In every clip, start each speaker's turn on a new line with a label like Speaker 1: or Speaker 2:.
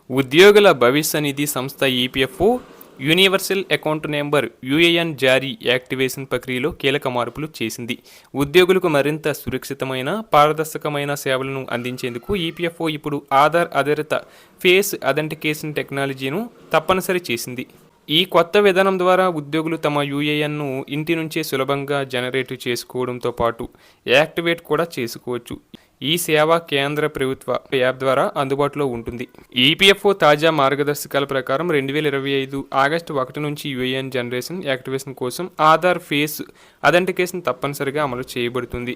Speaker 1: ఉద్యోగుల భవిష్య నిధి సంస్థ EPFO universal account number UAN జారీ యాక్టివేషన్ ప్రక్రియలో కీలక మార్పులు చేసింది. ఉద్యోగులకు మరింత సురక్షితమైన, పారదర్శకమైన సేవలను అందించేందుకు ఈపీఎఫ్ఓ ఇప్పుడు ఆధార్ ఆధారిత ఫేస్ అథెంటికేషన్ టెక్నాలజీను తప్పనిసరి చేసింది. ఈ కొత్త విధానం ద్వారా ఉద్యోగులు తమ యూఏఎన్ను ఇంటి నుంచే సులభంగా జనరేట్ చేసుకోవడంతో పాటు యాక్టివేట్ కూడా చేసుకోవచ్చు. ఈ సేవ కేంద్ర ప్రభుత్వ యాప్ ద్వారా అందుబాటులో ఉంటుంది. ఈపీఎఫ్ఓ తాజా మార్గదర్శకాల ప్రకారం 2025 ఆగస్టు 1 నుంచి యూఏఎన్ జనరేషన్ యాక్టివేషన్ కోసం ఆధార్ ఫేస్ అథెంటికేషన్ తప్పనిసరిగా అమలు చేయబడుతుంది.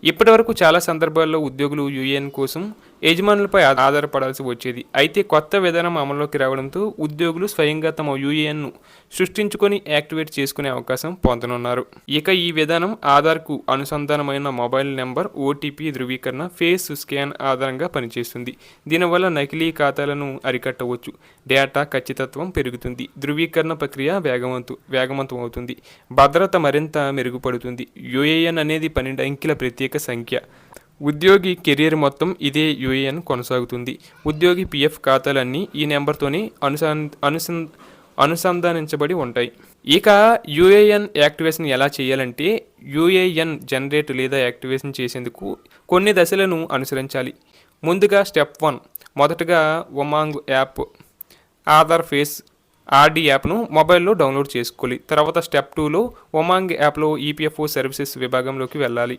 Speaker 1: ఇప్పటివరకు చాలా సందర్భాల్లో ఉద్యోగులు యూఏఎన్ కోసం యజమానులపై ఆధారపడాల్సి వచ్చేది. అయితే కొత్త విధానం అమల్లోకి రావడంతో ఉద్యోగులు స్వయంగా తమ యూఏఎన్ను సృష్టించుకొని యాక్టివేట్ చేసుకునే అవకాశం పొందనున్నారు. ఇక ఈ విధానం ఆధార్కు అనుసంధానమైన మొబైల్ నెంబర్, ఓటీపీ ధృవీకరణ, ఫేస్ స్కాన్ ఆధారంగా పనిచేస్తుంది. దీనివల్ల నకిలీ ఖాతాలను అరికట్టవచ్చు, డేటా ఖచ్చితత్వం పెరుగుతుంది, ధృవీకరణ ప్రక్రియ వేగవంతం అవుతుంది, భద్రత మరింత మెరుగుపడుతుంది. యూఏఎన్ అనేది 12 అంకెల ప్రత్యేక సంఖ్య. ఉద్యోగి కెరీర్ మొత్తం ఇదే యూఏఎన్ కొనసాగుతుంది. ఉద్యోగి పీఎఫ్ ఖాతాలన్నీ ఈ నెంబర్తోనే అనుసంధానించబడి ఉంటాయి. ఇక యూఏఎన్ యాక్టివేషన్ ఎలా చేయాలంటే, యూఏఎన్ జనరేట్ లేదా యాక్టివేషన్ చేసేందుకు కొన్ని దశలను అనుసరించాలి. ముందుగా స్టెప్ 1, మొదటగా Umang app Aadhaar face RD యాప్ను మొబైల్లో డౌన్లోడ్ చేసుకోవాలి. తర్వాత స్టెప్ 2లో ఉమాంగ్ యాప్లో ఈపీఎఫ్ఓ సర్వీసెస్ విభాగంలోకి వెళ్ళాలి.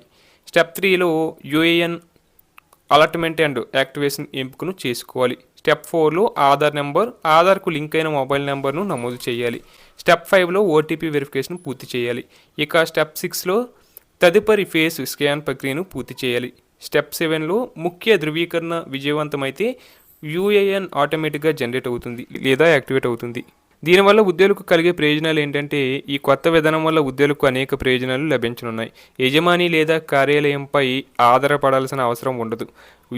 Speaker 1: స్టెప్ 3లో యూఏఎన్ అలాట్మెంట్ అండ్ యాక్టివేషన్ ఎంపికను చేసుకోవాలి. స్టెప్ 4లో ఆధార్ నెంబర్, ఆధార్కు లింక్ అయిన మొబైల్ నెంబర్ను నమోదు చేయాలి. స్టెప్ 5లో ఓటీపీ వెరిఫికేషన్ పూర్తి చేయాలి. ఇక స్టెప్ 6లో తదుపరి ఫేస్ స్కాన్ ప్రక్రియను పూర్తి చేయాలి. స్టెప్ 7లో ముఖ్య ధృవీకరణ విజయవంతమైతే యూఏఎన్ ఆటోమేటిక్గా జనరేట్ అవుతుంది లేదా యాక్టివేట్ అవుతుంది. దీనివల్ల ఉద్యోగులకు కలిగే ప్రయోజనాలు ఏంటంటే, ఈ కొత్త విధానం వల్ల ఉద్యోగులకు అనేక ప్రయోజనాలు లభించనున్నాయి. యజమాని లేదా కార్యాలయంపై ఆధారపడాల్సిన అవసరం ఉండదు.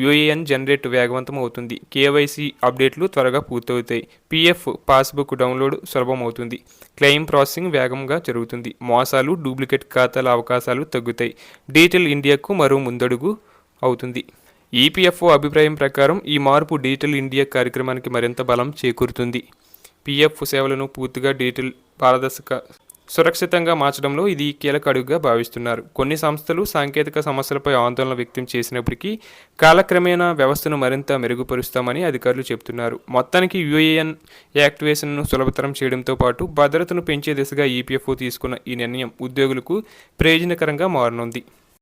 Speaker 1: యూఏఎన్ జనరేట్ వేగవంతం అవుతుంది. కేవైసీ అప్డేట్లు త్వరగా పూర్తవుతాయి. పీఎఫ్ పాస్బుక్ డౌన్లోడ్ సులభం అవుతుంది. క్లెయిమ్ ప్రాసెసింగ్ వేగంగా జరుగుతుంది. మోసాలు, డూప్లికేట్ ఖాతాల అవకాశాలు తగ్గుతాయి. డిజిటల్ ఇండియాకు మరో ముందడుగు అవుతుంది. ఈపీఎఫ్ఓ అభిప్రాయం ప్రకారం ఈ మార్పు డిజిటల్ ఇండియా కార్యక్రమానికి మరింత బలం చేకూరుతుంది. పీఎఫ్ సేవలను పూర్తిగా డిజిటల్, పారదర్శక, సురక్షితంగా మార్చడంలో ఇది కీలక అడుగుగా భావిస్తున్నారు. కొన్ని సంస్థలు సాంకేతిక సమస్యలపై ఆందోళన వ్యక్తం చేసినప్పటికీ కాలక్రమేణా వ్యవస్థను మరింత మెరుగుపరుస్తామని అధికారులు చెబుతున్నారు. మొత్తానికి యూఏఎన్ యాక్టివేషన్ను సులభతరం చేయడంతో పాటు భద్రతను పెంచే దిశగా ఈపీఎఫ్ఓ తీసుకున్న ఈ నిర్ణయం ఉద్యోగులకు ప్రయోజనకరంగా మారనుంది.